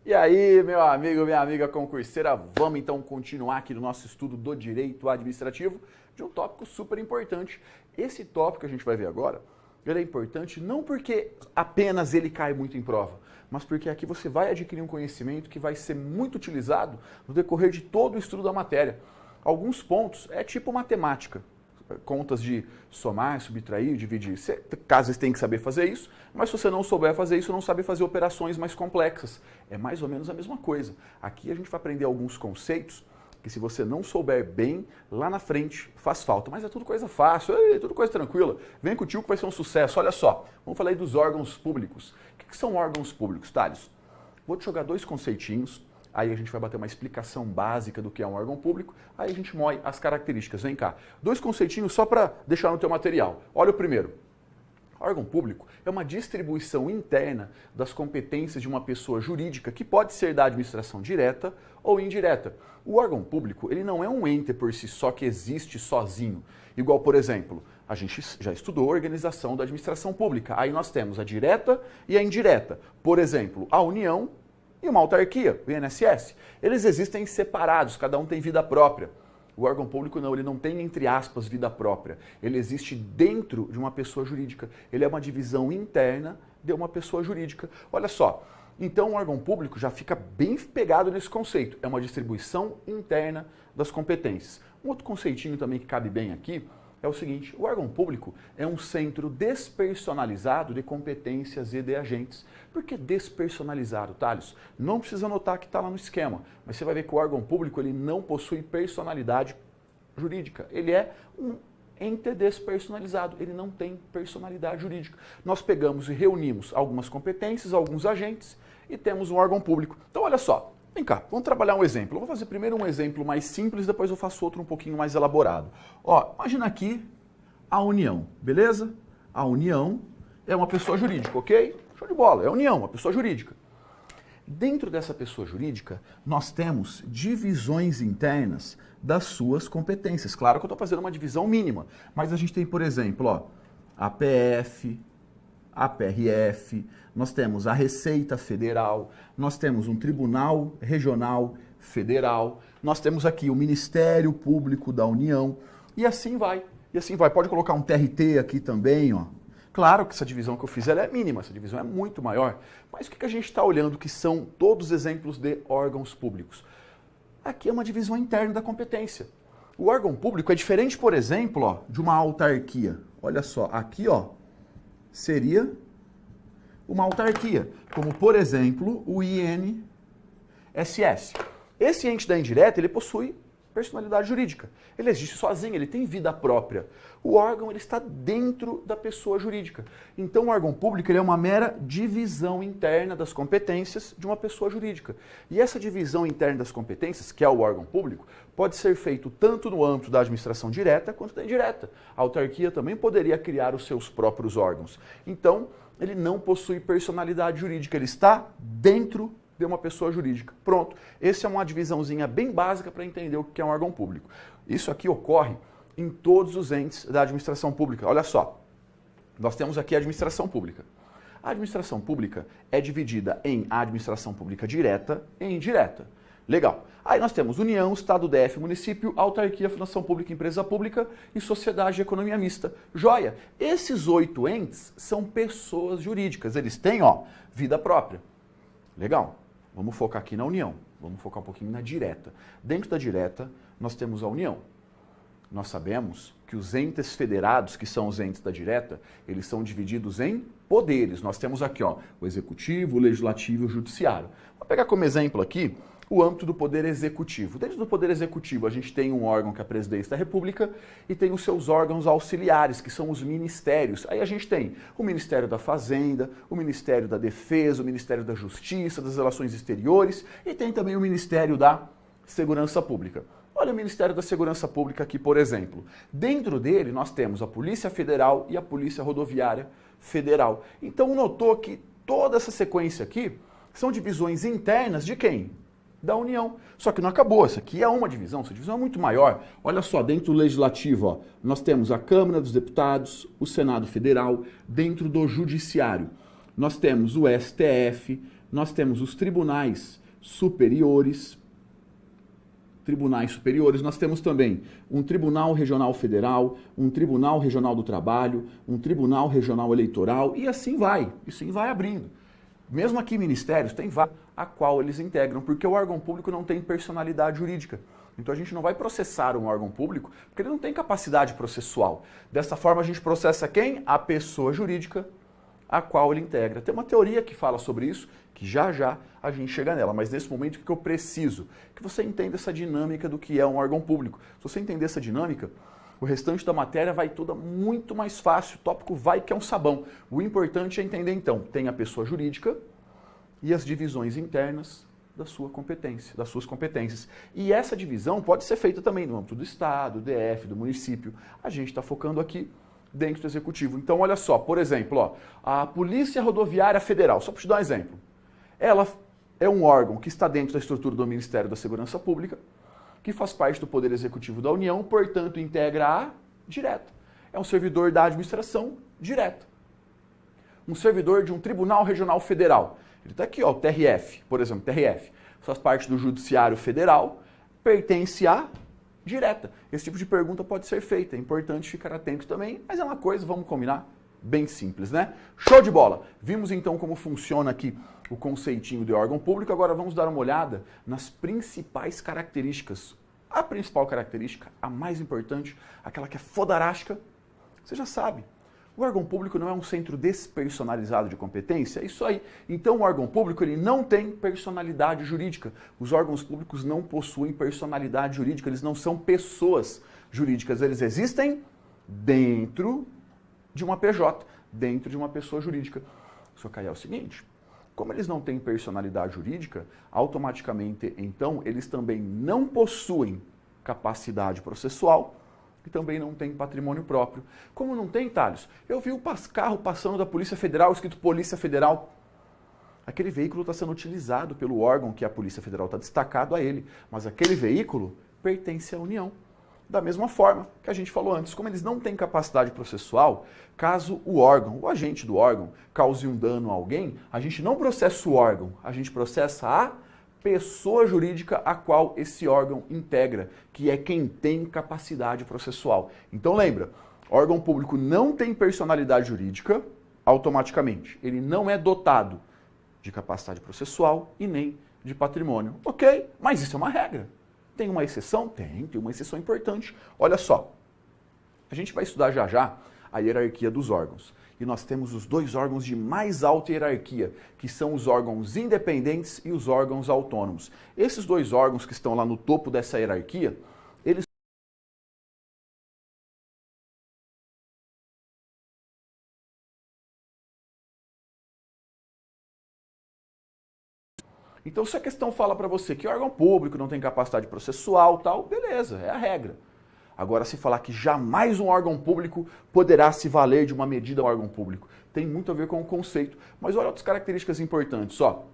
E aí, meu amigo, minha amiga concurseira, vamos então continuar aqui no nosso estudo do direito administrativo de um tópico super importante. Esse tópico que a gente vai ver agora, ele é importante não porque apenas ele cai muito em prova, mas porque aqui você vai adquirir um conhecimento que vai ser muito utilizado no decorrer de todo o estudo da matéria. Alguns pontos é tipo matemática. Contas de somar, subtrair, dividir. Caso você tenha que saber fazer isso, mas se você não souber fazer isso, não sabe fazer operações mais complexas. É mais ou menos a mesma coisa. Aqui a gente vai aprender alguns conceitos que se você não souber bem, lá na frente faz falta. Mas é tudo coisa fácil, é tudo coisa tranquila. Vem com o tio que vai ser um sucesso. Olha só, vamos falar aí dos órgãos públicos. O que são órgãos públicos, Thales? Vou te jogar dois conceitinhos. Aí a gente vai bater uma explicação básica do que é um órgão público, aí a gente moe as características. Vem cá, dois conceitinhos só para deixar no teu material. Olha o primeiro. Órgão público é uma distribuição interna das competências de uma pessoa jurídica que pode ser da administração direta ou indireta. O órgão público, ele não é um ente por si só que existe sozinho. Igual, por exemplo, a gente já estudou a organização da administração pública. Aí nós temos a direta e a indireta. Por exemplo, a União e uma autarquia, o INSS. Eles existem separados, cada um tem vida própria. O órgão público não, ele não tem, entre aspas, vida própria. Ele existe dentro de uma pessoa jurídica. Ele é uma divisão interna de uma pessoa jurídica. Olha só, então o órgão público já fica bem pegado nesse conceito. É uma distribuição interna das competências. Um outro conceitinho também que cabe bem aqui é o seguinte: o órgão público é um centro despersonalizado de competências e de agentes. Por que despersonalizado, Thales? Não precisa anotar que está lá no esquema, mas você vai ver que o órgão público ele não possui personalidade jurídica. Ele é um ente despersonalizado, ele não tem personalidade jurídica. Nós pegamos e reunimos algumas competências, alguns agentes e temos um órgão público. Então olha só, vem cá, vamos trabalhar um exemplo. Eu vou fazer primeiro um exemplo mais simples, depois eu faço outro um pouquinho mais elaborado. Ó, imagina aqui a União, beleza? A União é uma pessoa jurídica, ok? Show de bola, é a União, uma pessoa jurídica. Dentro dessa pessoa jurídica, nós temos divisões internas das suas competências. Claro que eu estou fazendo uma divisão mínima, mas a gente tem, por exemplo, ó, a PF, a PRF, nós temos a Receita Federal, nós temos um Tribunal Regional Federal, nós temos aqui o Ministério Público da União, e assim vai. E assim vai. Pode colocar um TRT aqui também, ó. Claro que essa divisão que eu fiz ela é mínima, essa divisão é muito maior, mas o que a gente está olhando que são todos exemplos de órgãos públicos? Aqui é uma divisão interna da competência. O órgão público é diferente, por exemplo, ó, de uma autarquia. Olha só, aqui ó, seria uma autarquia, como por exemplo o INSS. Esse ente da indireta, ele possui personalidade jurídica. Ele existe sozinho, ele tem vida própria. O órgão ele está dentro da pessoa jurídica. Então o órgão público ele é uma mera divisão interna das competências de uma pessoa jurídica. E essa divisão interna das competências, que é o órgão público, pode ser feito tanto no âmbito da administração direta quanto da indireta. A autarquia também poderia criar os seus próprios órgãos. Então, ele não possui personalidade jurídica, ele está dentro de uma pessoa jurídica. Pronto. Essa é uma divisãozinha bem básica para entender o que é um órgão público. Isso aqui ocorre em todos os entes da administração pública. Olha só, nós temos aqui a administração pública. A administração pública é dividida em administração pública direta e indireta. Legal. Aí nós temos União, Estado, DF, município, autarquia, fundação pública, empresa pública e sociedade de economia mista. Joia! Esses 8 entes são pessoas jurídicas. Eles têm, ó, vida própria. Legal. Vamos focar aqui na União. Vamos focar um pouquinho na direta. Dentro da direta, nós temos a União. Nós sabemos que os entes federados, que são os entes da direta, eles são divididos em poderes. Nós temos aqui, ó, o executivo, o legislativo e o judiciário. Vou pegar como exemplo aqui o âmbito do poder executivo. Dentro do poder executivo, a gente tem um órgão que é a Presidência da República e tem os seus órgãos auxiliares, que são os ministérios. Aí a gente tem o Ministério da Fazenda, o Ministério da Defesa, o Ministério da Justiça, das Relações Exteriores e tem também o Ministério da Segurança Pública. Olha o Ministério da Segurança Pública aqui, por exemplo. Dentro dele, nós temos a Polícia Federal e a Polícia Rodoviária Federal. Então, notou que toda essa sequência aqui são divisões internas de quem? Da União. Só que não acabou, essa aqui é uma divisão, essa divisão é muito maior. Olha só, dentro do Legislativo, ó, nós temos a Câmara dos Deputados, o Senado Federal, dentro do Judiciário. Nós temos o STF, nós temos os tribunais superiores, nós temos também um Tribunal Regional Federal, um Tribunal Regional do Trabalho, um Tribunal Regional Eleitoral e assim vai abrindo. Mesmo aqui ministérios, tem vários a qual eles integram, porque o órgão público não tem personalidade jurídica. Então a gente não vai processar um órgão público porque ele não tem capacidade processual. Dessa forma a gente processa quem? A pessoa jurídica a qual ele integra. Tem uma teoria que fala sobre isso, que já já a gente chega nela, mas nesse momento o que eu preciso? Que você entenda essa dinâmica do que é um órgão público. Se você entender essa dinâmica, o restante da matéria vai toda muito mais fácil, o tópico vai que é um sabão. O importante é entender então, tem a pessoa jurídica e as divisões internas da sua competência, das suas competências. E essa divisão pode ser feita também no âmbito do Estado, do DF, do município. A gente está focando aqui dentro do Executivo. Então, olha só, por exemplo, ó, a Polícia Rodoviária Federal, só para te dar um exemplo, ela é um órgão que está dentro da estrutura do Ministério da Segurança Pública, que faz parte do Poder Executivo da União, portanto, integra a direta. É um servidor da administração direta. Um servidor de um Tribunal Regional Federal. Ele está aqui, ó, o TRF, por exemplo, TRF, faz parte do Judiciário Federal, pertence à direta. Esse tipo de pergunta pode ser feita, é importante ficar atento também, mas é uma coisa, vamos combinar, bem simples, né? Show de bola! Vimos então como funciona aqui o conceitinho de órgão público, agora vamos dar uma olhada nas principais características. A principal característica, a mais importante, aquela que é fodarástica, você já sabe. O órgão público não é um centro despersonalizado de competência? É isso aí. Então o órgão público ele não tem personalidade jurídica. Os órgãos públicos não possuem personalidade jurídica, eles não são pessoas jurídicas. Eles existem dentro de uma PJ, dentro de uma pessoa jurídica. Só que aí é o seguinte, como eles não têm personalidade jurídica, automaticamente, então, eles também não possuem capacidade processual, e também não tem patrimônio próprio. Como não tem, Thales? Eu vi o carro passando da Polícia Federal, escrito Polícia Federal. Aquele veículo está sendo utilizado pelo órgão que a Polícia Federal está destacado a ele, mas aquele veículo pertence à União. Da mesma forma que a gente falou antes, como eles não têm capacidade processual, caso o órgão, o agente do órgão, cause um dano a alguém, a gente não processa o órgão, a gente processa a pessoa jurídica a qual esse órgão integra, que é quem tem capacidade processual. Então lembra, órgão público não tem personalidade jurídica automaticamente. Ele não é dotado de capacidade processual e nem de patrimônio. Ok, mas isso é uma regra. Tem uma exceção? Tem uma exceção importante. Olha só, a gente vai estudar já já a hierarquia dos órgãos. E nós temos os dois órgãos de mais alta hierarquia, que são os órgãos independentes e os órgãos autônomos. Esses dois órgãos que estão lá no topo dessa hierarquia, eles então, se a questão fala para você que órgão público não tem capacidade processual, tal, beleza, é a regra. Agora, se falar que jamais um órgão público poderá se valer de uma medida do órgão público, tem muito a ver com o conceito. Mas olha outras características importantes, ó.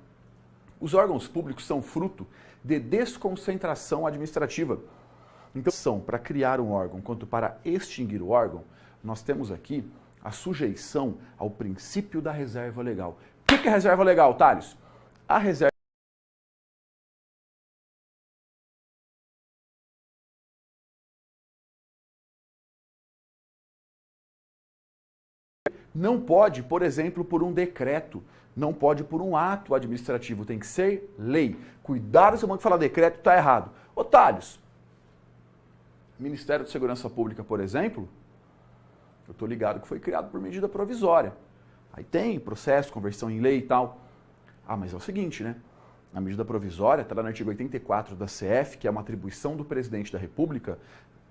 Os órgãos públicos são fruto de desconcentração administrativa. Então, são para criar um órgão quanto para extinguir o órgão, nós temos aqui a sujeição ao princípio da reserva legal. O que é reserva legal, Thales? A reserva não pode, por exemplo, por um decreto, não pode por um ato administrativo, tem que ser lei. Cuidado se o banco falar decreto, está errado. Ô Thales, Ministério de Segurança Pública, por exemplo, eu estou ligado que foi criado por medida provisória. Aí tem processo, conversão em lei e tal. Ah, mas é o seguinte, né? A medida provisória está lá no artigo 84 da CF, que é uma atribuição do presidente da República,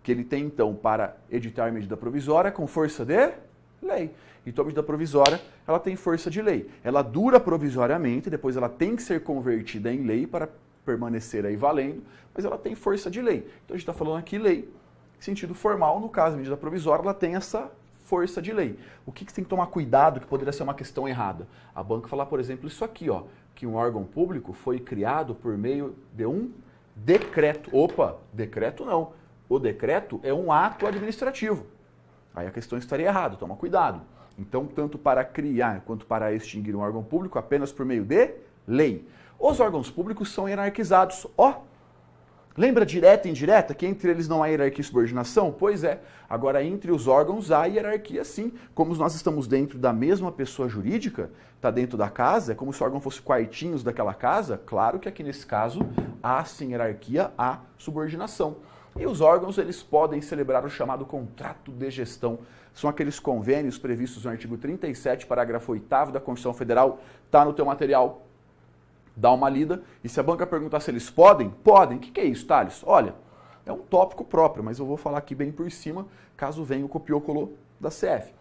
que ele tem então para editar medida provisória com força de lei. Então a medida provisória, ela tem força de lei. Ela dura provisoriamente, depois ela tem que ser convertida em lei para permanecer aí valendo, mas ela tem força de lei. Então a gente está falando aqui lei, em sentido formal, no caso a medida provisória, ela tem essa força de lei. O que você tem que tomar cuidado, que poderia ser uma questão errada? A banca falar, por exemplo, isso aqui, ó, que um órgão público foi criado por meio de um decreto. Opa, decreto não. O decreto é um ato administrativo. Aí a questão estaria errada, toma cuidado. Então, tanto para criar quanto para extinguir um órgão público, apenas por meio de lei. Os órgãos públicos são hierarquizados. Lembra direta e indireta, que entre eles não há hierarquia e subordinação? Pois é, agora entre os órgãos há hierarquia sim. Como nós estamos dentro da mesma pessoa jurídica, está dentro da casa, é como se o órgão fosse quartinhos daquela casa, claro que aqui nesse caso há sim hierarquia, há subordinação. E os órgãos, eles podem celebrar o chamado contrato de gestão. São aqueles convênios previstos no artigo 37, parágrafo 8º da Constituição Federal, está no teu material. Dá uma lida, e se a banca perguntar se eles podem, podem. O que é isso, Thales? Olha, é um tópico próprio, mas eu vou falar aqui bem por cima, caso venha o copiou-colou da CF.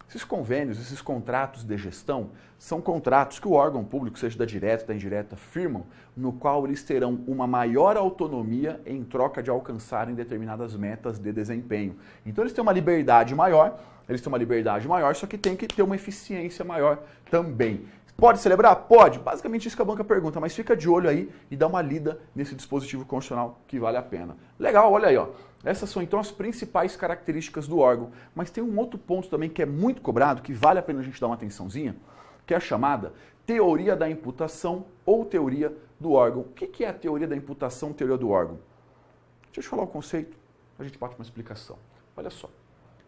Esses convênios, esses contratos de gestão, são contratos que o órgão público, seja da direta ou da indireta, firmam, no qual eles terão uma maior autonomia em troca de alcançarem determinadas metas de desempenho. Então eles têm uma liberdade maior, só que tem que ter uma eficiência maior também. Pode celebrar? Pode. Basicamente isso que a banca pergunta, mas fica de olho aí e dá uma lida nesse dispositivo constitucional que vale a pena. Legal, olha aí, ó. Essas são então as principais características do órgão. Mas tem um outro ponto também que é muito cobrado, que vale a pena a gente dar uma atençãozinha, que é a chamada teoria da imputação ou teoria do órgão. O que é a teoria da imputação, teoria do órgão? Deixa eu te falar o conceito, a gente parte uma explicação. Olha só,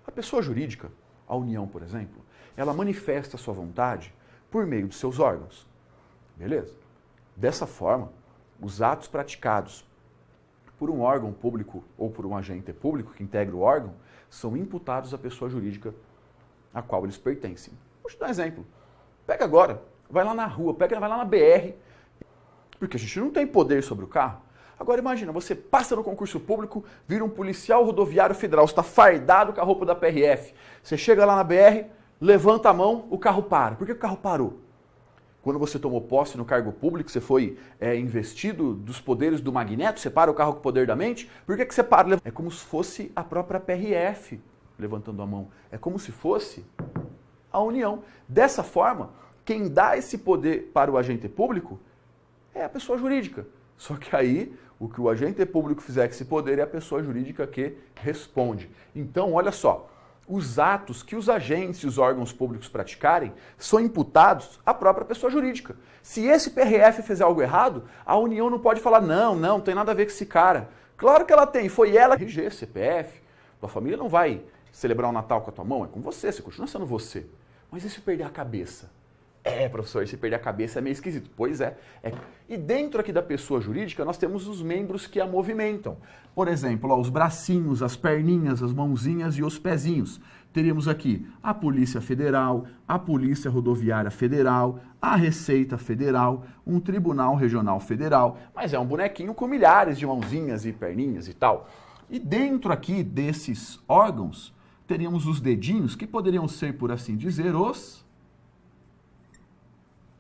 a pessoa jurídica, a União, por exemplo, ela manifesta a sua vontade por meio dos seus órgãos. Beleza? Dessa forma, os atos praticados por um órgão público ou por um agente público que integra o órgão são imputados à pessoa jurídica a qual eles pertencem. Vou te dar um exemplo. Pega agora, vai lá na rua, vai lá na BR, porque a gente não tem poder sobre o carro. Agora imagina, você passa no concurso público, vira um policial rodoviário federal, você está fardado com a roupa da PRF. Você chega lá na BR, levanta a mão, o carro para. Por que o carro parou? Quando você tomou posse no cargo público, você foi investido dos poderes do magneto, você para o carro com o poder da mente, por que você para? É como se fosse a própria PRF levantando a mão. É como se fosse a União. Dessa forma, quem dá esse poder para o agente público é a pessoa jurídica. Só que aí, o que o agente público fizer com esse poder é a pessoa jurídica que responde. Então, olha só. Os atos que os agentes e os órgãos públicos praticarem são imputados à própria pessoa jurídica. Se esse PRF fizer algo errado, a União não pode falar, não tem nada a ver com esse cara. Claro que ela tem, foi ela, RG, CPF, tua família não vai celebrar o Natal com a tua mão, é com você continua sendo você. Mas e se perder a cabeça? Professor, se perder a cabeça é meio esquisito. Pois é. E dentro aqui da pessoa jurídica, nós temos os membros que a movimentam. Por exemplo, os bracinhos, as perninhas, as mãozinhas e os pezinhos. Teríamos aqui a Polícia Federal, a Polícia Rodoviária Federal, a Receita Federal, um Tribunal Regional Federal. Mas é um bonequinho com milhares de mãozinhas e perninhas e tal. E dentro aqui desses órgãos, teríamos os dedinhos, que poderiam ser, por assim dizer, os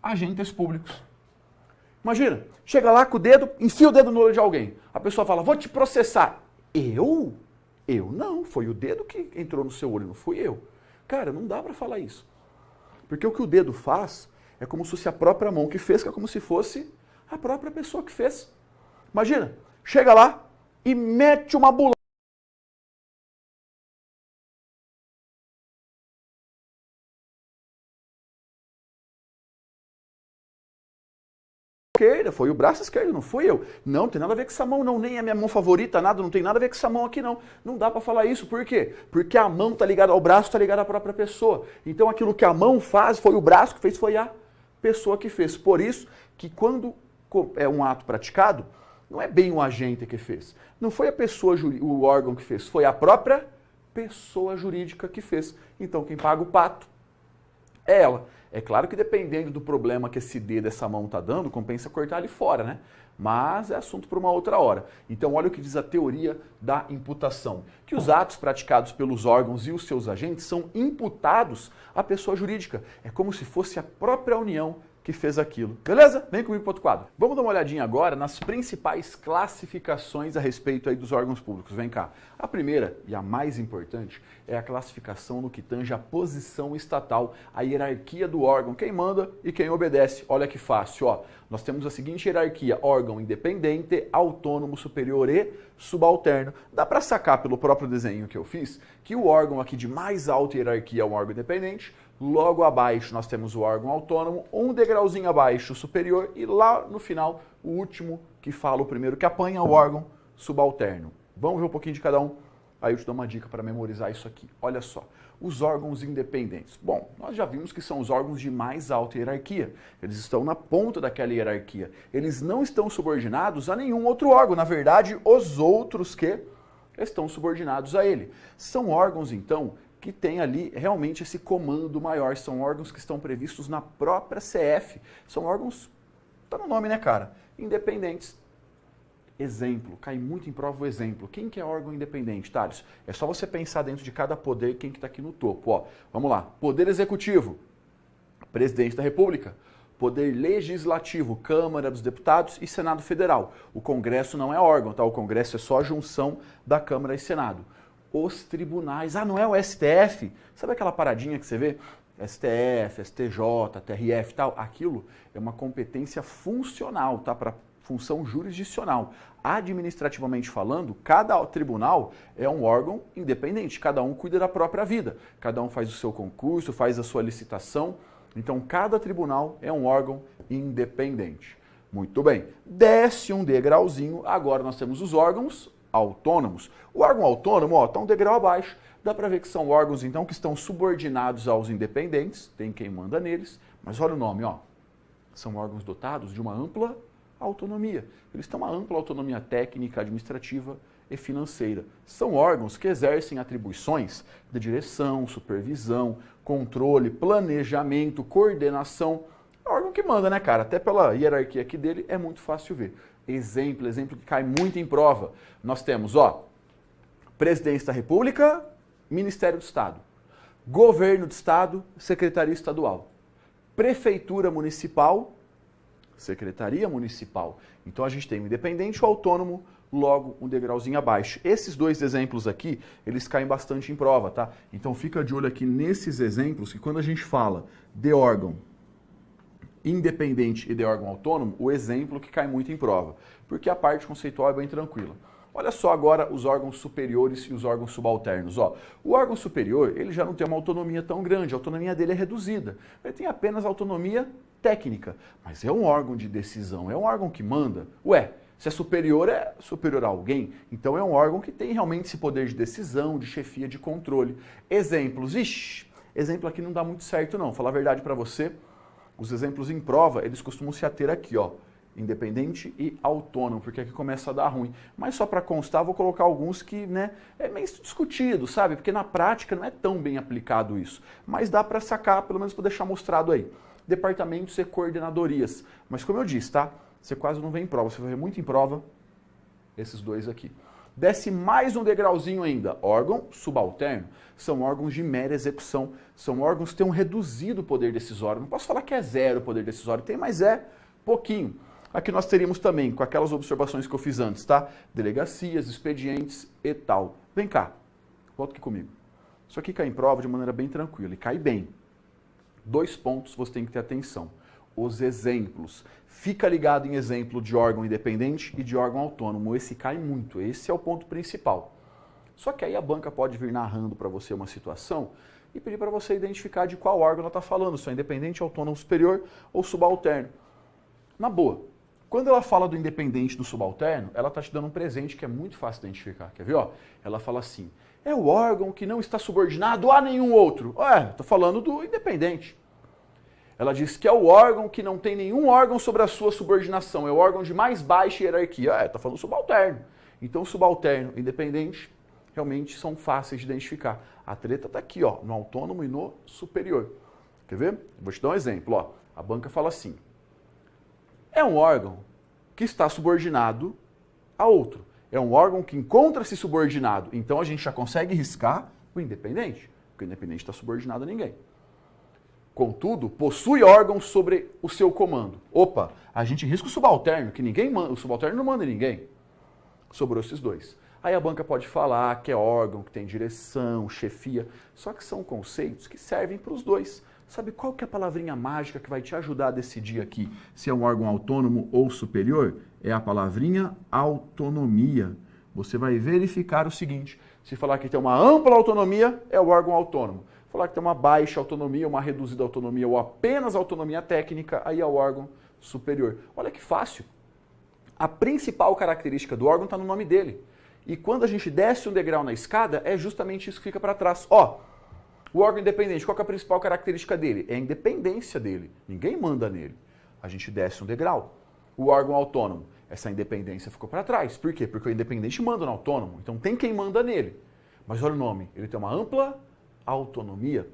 agentes públicos. Imagina, chega lá com o dedo, enfia o dedo no olho de alguém. A pessoa fala, vou te processar. Eu? Eu não, foi o dedo que entrou no seu olho, não fui eu. Cara, não dá para falar isso. Porque o que o dedo faz é como se fosse a própria mão que fez, que é como se fosse a própria pessoa que fez. Imagina, chega lá e mete uma bula. Esquerda, foi o braço esquerdo, não fui eu. Não, tem nada a ver com essa mão, não, nem é minha mão favorita, nada, não tem nada a ver com essa mão aqui, não. Não dá para falar isso, por quê? Porque a mão tá ligada ao braço, tá ligada à própria pessoa. Então aquilo que a mão faz, foi o braço que fez, foi a pessoa que fez. Por isso que quando é um ato praticado, não é bem o agente que fez. Não foi a pessoa, o órgão que fez, foi a própria pessoa jurídica que fez. Então quem paga o pato é ela. É claro que dependendo do problema que esse dedo, essa mão está dando, compensa cortar ali fora, né? Mas é assunto para uma outra hora. Então olha o que diz a teoria da imputação. Que os atos praticados pelos órgãos e os seus agentes são imputados à pessoa jurídica. É como se fosse a própria União que fez aquilo. Beleza? Vem comigo para outro quadro. Vamos dar uma olhadinha agora nas principais classificações a respeito aí dos órgãos públicos. Vem cá. A primeira e a mais importante é a classificação no que tange a posição estatal, a hierarquia do órgão, quem manda e quem obedece. Olha que fácil, ó. Nós temos a seguinte hierarquia: órgão independente, autônomo, superior e subalterno. Dá para sacar pelo próprio desenho que eu fiz que o órgão aqui de mais alta hierarquia é um órgão independente. Logo abaixo nós temos o órgão autônomo, um degrau degrauzinho abaixo, o superior, e lá no final, o último que fala, o primeiro que apanha, o órgão subalterno. Vamos ver um pouquinho de cada um, aí eu te dou uma dica para memorizar isso aqui. Olha só, os órgãos independentes. Bom, nós já vimos que são os órgãos de mais alta hierarquia. Eles estão na ponta daquela hierarquia. Eles não estão subordinados a nenhum outro órgão. Na verdade, os outros que estão subordinados a ele. São órgãos, então, que têm ali realmente esse comando maior. São órgãos que estão previstos na própria CF. São órgãos, tá no nome, né, cara? Independentes. Exemplo, cai muito em prova o exemplo. Quem que é órgão independente, Thales? É só você pensar dentro de cada poder quem que está aqui no topo. Ó, vamos lá. Poder Executivo, Presidente da República. Poder Legislativo, Câmara dos Deputados e Senado Federal. O Congresso não é órgão, tá? O Congresso é só a junção da Câmara e Senado. Os tribunais, não é o STF? Sabe aquela paradinha que você vê? STF, STJ, TRF e tal? Aquilo é uma competência funcional, tá? Para função jurisdicional. Administrativamente falando, cada tribunal é um órgão independente, cada um cuida da própria vida, cada um faz o seu concurso, faz a sua licitação, então cada tribunal é um órgão independente. Muito bem, desce um degrauzinho, agora nós temos os órgãos autônomos. O órgão autônomo, ó, está um degrau abaixo, dá para ver que são órgãos então que estão subordinados aos independentes, tem quem manda neles, mas olha o nome, ó, são órgãos dotados de uma ampla autonomia. Eles têm uma ampla autonomia técnica, administrativa e financeira. São órgãos que exercem atribuições de direção, supervisão, controle, planejamento, coordenação. É um órgão que manda, né, cara? Até pela hierarquia aqui dele é muito fácil ver. Exemplo que cai muito em prova. Nós temos, ó, Presidência da República, Ministério do Estado, Governo do Estado, Secretaria Estadual, Prefeitura Municipal, Secretaria Municipal. Então a gente tem o independente, o autônomo, logo um degrauzinho abaixo. Esses dois exemplos aqui, eles caem bastante em prova, tá? Então fica de olho aqui nesses exemplos, que quando a gente fala de órgão independente e de órgão autônomo, o exemplo que cai muito em prova, porque a parte conceitual é bem tranquila. Olha só agora os órgãos superiores e os órgãos subalternos. Ó, o órgão superior, ele já não tem uma autonomia tão grande, a autonomia dele é reduzida. Ele tem apenas autonomia técnica, mas é um órgão de decisão, é um órgão que manda. Ué, se é superior a alguém, então é um órgão que tem realmente esse poder de decisão, de chefia, de controle. Exemplos, exemplo aqui não dá muito certo não, falar a verdade para você, os exemplos em prova, eles costumam se ater aqui, ó. Independente e autônomo, porque aqui começa a dar ruim. Mas só para constar, vou colocar alguns que, né, é meio discutido, sabe? Porque na prática não é tão bem aplicado isso. Mas dá para sacar, pelo menos para deixar mostrado aí. Departamentos e coordenadorias. Mas como eu disse, tá? Você quase não vê em prova, você vai ver muito em prova esses dois aqui. Desce mais um degrauzinho ainda. Órgão subalterno. São órgãos de mera execução. São órgãos que têm um reduzido poder decisório. Não posso falar que é zero o poder decisório, tem, mas é pouquinho. Aqui nós teríamos também, com aquelas observações que eu fiz antes, tá? Delegacias, expedientes e tal. Vem cá, volta aqui comigo. Isso aqui cai em prova de maneira bem tranquila e cai bem. 2 pontos você tem que ter atenção. Os exemplos. Fica ligado em exemplo de órgão independente e de órgão autônomo. Esse cai muito, esse é o ponto principal. Só que aí a banca pode vir narrando para você uma situação e pedir para você identificar de qual órgão ela está falando, se é independente, autônomo, superior ou subalterno. Na boa, quando ela fala do independente do subalterno, ela está te dando um presente que é muito fácil de identificar. Quer ver? Ó, ela fala assim, é o órgão que não está subordinado a nenhum outro. Estou falando do independente. Ela diz que é o órgão que não tem nenhum órgão sobre a sua subordinação, é o órgão de mais baixa hierarquia. Está falando subalterno. Então, subalterno e independente realmente são fáceis de identificar. A treta está aqui, ó, no autônomo e no superior. Quer ver? Vou te dar um exemplo. Ó. A banca fala assim, é um órgão que está subordinado a outro. É um órgão que encontra-se subordinado. Então a gente já consegue riscar o independente, porque o independente está subordinado a ninguém. Contudo, possui órgãos sobre o seu comando. Opa, a gente risca o subalterno, que ninguém manda, o subalterno não manda em ninguém. Sobrou esses dois. Aí a banca pode falar que é órgão, que tem direção, chefia, só que são conceitos que servem para os dois. Sabe qual que é a palavrinha mágica que vai te ajudar a decidir aqui se é um órgão autônomo ou superior? É a palavrinha autonomia. Você vai verificar o seguinte, se falar que tem uma ampla autonomia, é o órgão autônomo. Falar que tem uma baixa autonomia, uma reduzida autonomia ou apenas autonomia técnica, aí é o órgão superior. Olha que fácil. A principal característica do órgão está no nome dele. E quando a gente desce um degrau na escada, é justamente isso que fica para trás. Ó, o órgão independente, qual que é a principal característica dele? É a independência dele. Ninguém manda nele. A gente desce um degrau. O órgão autônomo, essa independência ficou para trás. Por quê? Porque o independente manda no autônomo. Então tem quem manda nele. Mas olha o nome, ele tem uma ampla autonomia.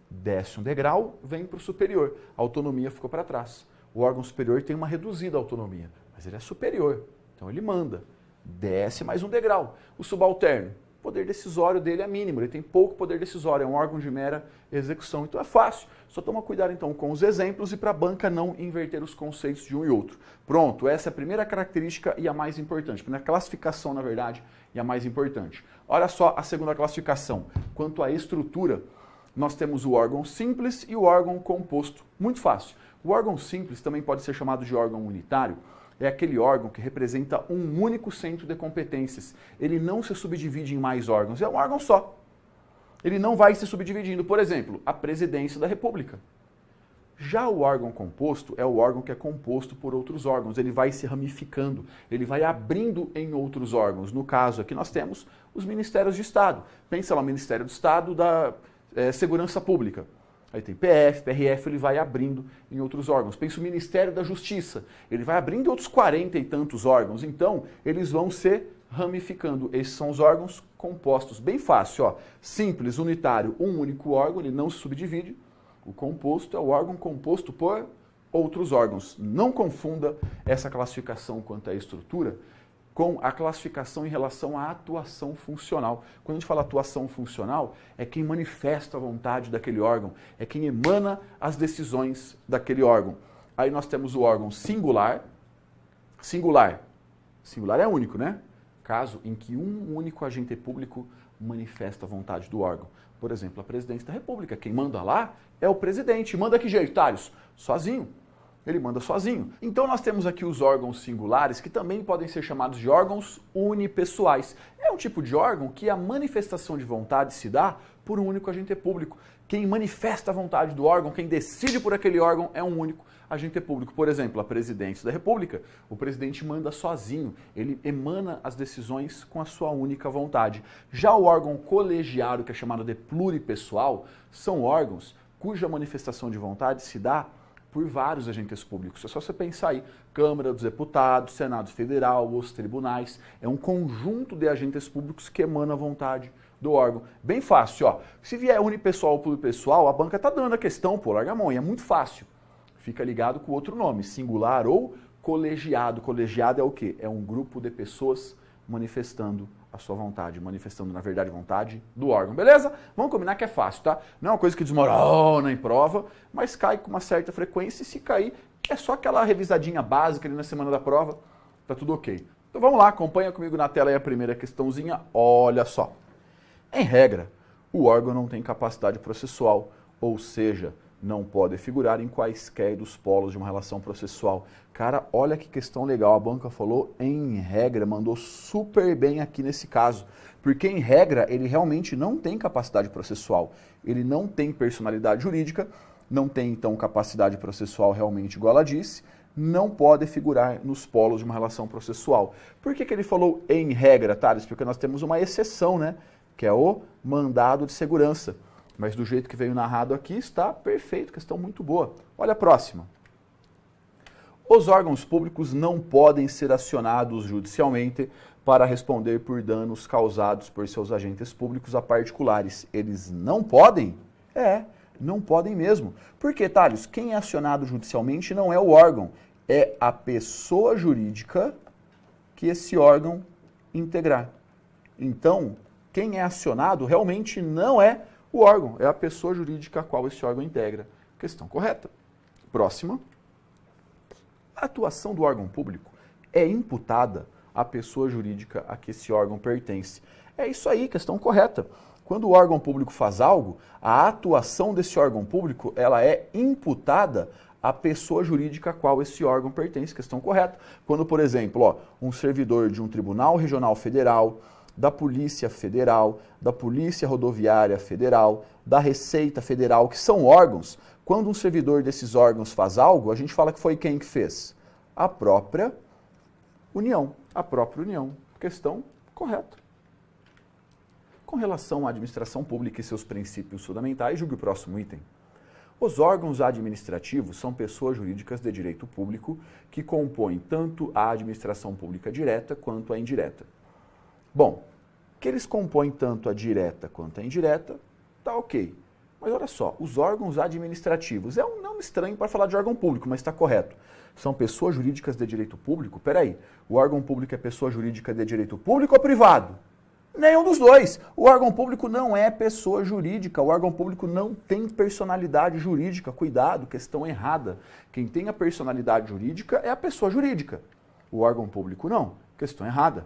Desce um degrau, vem para o superior. A autonomia ficou para trás. O órgão superior tem uma reduzida autonomia, mas ele é superior, então ele manda. Desce mais um degrau. O subalterno, o poder decisório dele é mínimo, ele tem pouco poder decisório, é um órgão de mera execução, então é fácil. Só toma cuidado então com os exemplos e para a banca não inverter os conceitos de um e outro. Pronto, essa é a primeira característica e a mais importante, a primeira classificação, na verdade, e a mais importante. Olha só a segunda classificação. Quanto à estrutura, nós temos o órgão simples e o órgão composto. Muito fácil. O órgão simples também pode ser chamado de órgão unitário. É aquele órgão que representa um único centro de competências. Ele não se subdivide em mais órgãos, é um órgão só. Ele não vai se subdividindo. Por exemplo, a presidência da República. Já o órgão composto é o órgão que é composto por outros órgãos. Ele vai se ramificando, ele vai abrindo em outros órgãos. No caso aqui nós temos os ministérios de Estado. Pensa lá, o Ministério do Estado da Segurança Pública. Aí tem PF, PRF, ele vai abrindo em outros órgãos. Pensa o Ministério da Justiça, ele vai abrindo em outros 40 e tantos órgãos. Então, eles vão se ramificando. Esses são os órgãos compostos. Bem fácil, ó. Simples, unitário, um único órgão, ele não se subdivide. O composto é o órgão composto por outros órgãos. Não confunda essa classificação quanto à estrutura com a classificação em relação à atuação funcional. Quando a gente fala atuação funcional, é quem manifesta a vontade daquele órgão, é quem emana as decisões daquele órgão. Aí nós temos o órgão singular. Singular é único, né? Caso em que um único agente público manifesta a vontade do órgão. Por exemplo, a presidência da República. Quem manda lá é o presidente. Manda que jeito, Thales? Sozinho. Ele manda sozinho. Então nós temos aqui os órgãos singulares, que também podem ser chamados de órgãos unipessoais. É um tipo de órgão que a manifestação de vontade se dá por um único agente público. Quem manifesta a vontade do órgão, quem decide por aquele órgão é um único agente público. Por exemplo, a presidência da República, o presidente manda sozinho, ele emana as decisões com a sua única vontade. Já o órgão colegiado, que é chamado de pluripessoal, são órgãos cuja manifestação de vontade se dá por vários agentes públicos. É só você pensar aí, Câmara dos Deputados, Senado Federal, os tribunais, é um conjunto de agentes públicos que emana a vontade do órgão. Bem fácil, ó. Se vier unipessoal ou pluripessoal, a banca tá dando a questão, pô, larga a mão, e é muito fácil. Fica ligado com outro nome, singular ou colegiado. Colegiado é o quê? É um grupo de pessoas manifestando a sua vontade, manifestando, na verdade, a vontade do órgão. Beleza? Vamos combinar que é fácil, tá? Não é uma coisa que desmorona em prova, mas cai com uma certa frequência e se cair, é só aquela revisadinha básica ali na semana da prova, tá tudo ok. Então vamos lá, acompanha comigo na tela aí a primeira questãozinha, olha só. Em regra, o órgão não tem capacidade processual, ou seja, não pode figurar em quaisquer dos polos de uma relação processual. Cara, olha que questão legal, a banca falou em regra, mandou super bem aqui nesse caso, porque em regra ele realmente não tem capacidade processual, ele não tem personalidade jurídica, não tem então capacidade processual realmente igual ela disse, não pode figurar nos polos de uma relação processual. Por que ele falou em regra, Thales? Porque nós temos uma exceção, né? Que é o mandado de segurança. Mas do jeito que veio narrado aqui, está perfeito, questão muito boa. Olha a próxima. Os órgãos públicos não podem ser acionados judicialmente para responder por danos causados por seus agentes públicos a particulares. Eles não podem? Não podem mesmo. Por que, Thales? Quem é acionado judicialmente não é o órgão, é a pessoa jurídica que esse órgão integrar. Então, quem é acionado realmente não é o órgão, é a pessoa jurídica a qual esse órgão integra. Questão correta. Próxima. A atuação do órgão público é imputada à pessoa jurídica a que esse órgão pertence. É isso aí, questão correta. Quando o órgão público faz algo, a atuação desse órgão público ela é imputada à pessoa jurídica a qual esse órgão pertence. Questão correta. Quando, por exemplo, um servidor de um tribunal regional federal, da Polícia Federal, da Polícia Rodoviária Federal, da Receita Federal, que são órgãos. Quando um servidor desses órgãos faz algo, a gente fala que foi quem que fez? A própria União. A própria União. Questão correta. Com relação à administração pública e seus princípios fundamentais, julgue o próximo item. Os órgãos administrativos são pessoas jurídicas de direito público que compõem tanto a administração pública direta quanto a indireta. Bom, que eles compõem tanto a direta quanto a indireta, tá ok. Mas olha só, os órgãos administrativos, é um nome estranho para falar de órgão público, mas está correto. São pessoas jurídicas de direito público? Peraí, o órgão público é pessoa jurídica de direito público ou privado? Nenhum dos dois. O órgão público não é pessoa jurídica, o órgão público não tem personalidade jurídica. Cuidado, questão errada. Quem tem a personalidade jurídica é a pessoa jurídica. O órgão público não. Questão errada.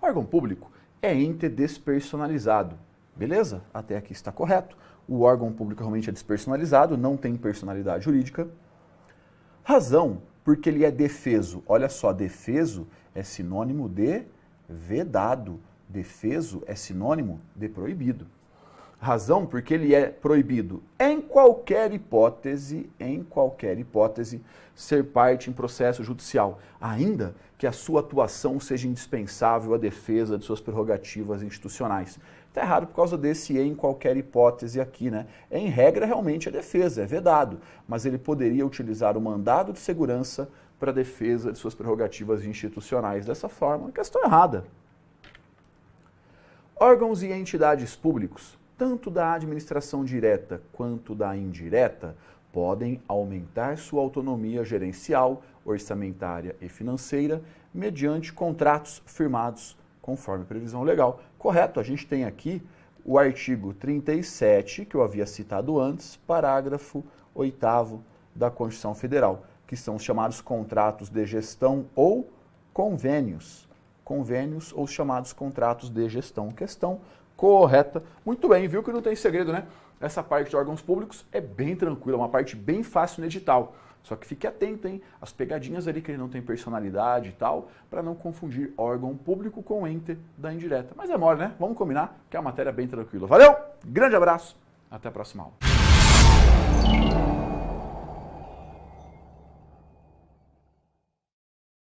O órgão público é ente despersonalizado. Beleza? Até aqui está correto. O órgão público realmente é despersonalizado, não tem personalidade jurídica. Razão, porque ele é defeso. Olha só, defeso é sinônimo de vedado. Defeso é sinônimo de proibido. Razão, porque ele é proibido em qualquer hipótese, ser parte em processo judicial, ainda que a sua atuação seja indispensável à defesa de suas prerrogativas institucionais. Está errado por causa desse em qualquer hipótese aqui, né? Em regra, realmente é defesa, é vedado, mas ele poderia utilizar o mandado de segurança para a defesa de suas prerrogativas institucionais. Dessa forma, questão errada. Órgãos e entidades públicos, tanto da administração direta quanto da indireta, podem aumentar sua autonomia gerencial, orçamentária e financeira mediante contratos firmados conforme previsão legal. Correto, a gente tem aqui o artigo 37, que eu havia citado antes, parágrafo 8º da Constituição Federal, que são os chamados contratos de gestão ou convênios. Convênios ou os chamados contratos de gestão. Questão correta. Muito bem, viu que não tem segredo, né? Essa parte de órgãos públicos é bem tranquila, uma parte bem fácil no edital. Só que fique atento, hein? As pegadinhas ali que ele não tem personalidade e tal, para não confundir órgão público com ente da indireta. Mas é mole, né? Vamos combinar que é uma matéria bem tranquila. Valeu, grande abraço, até a próxima aula.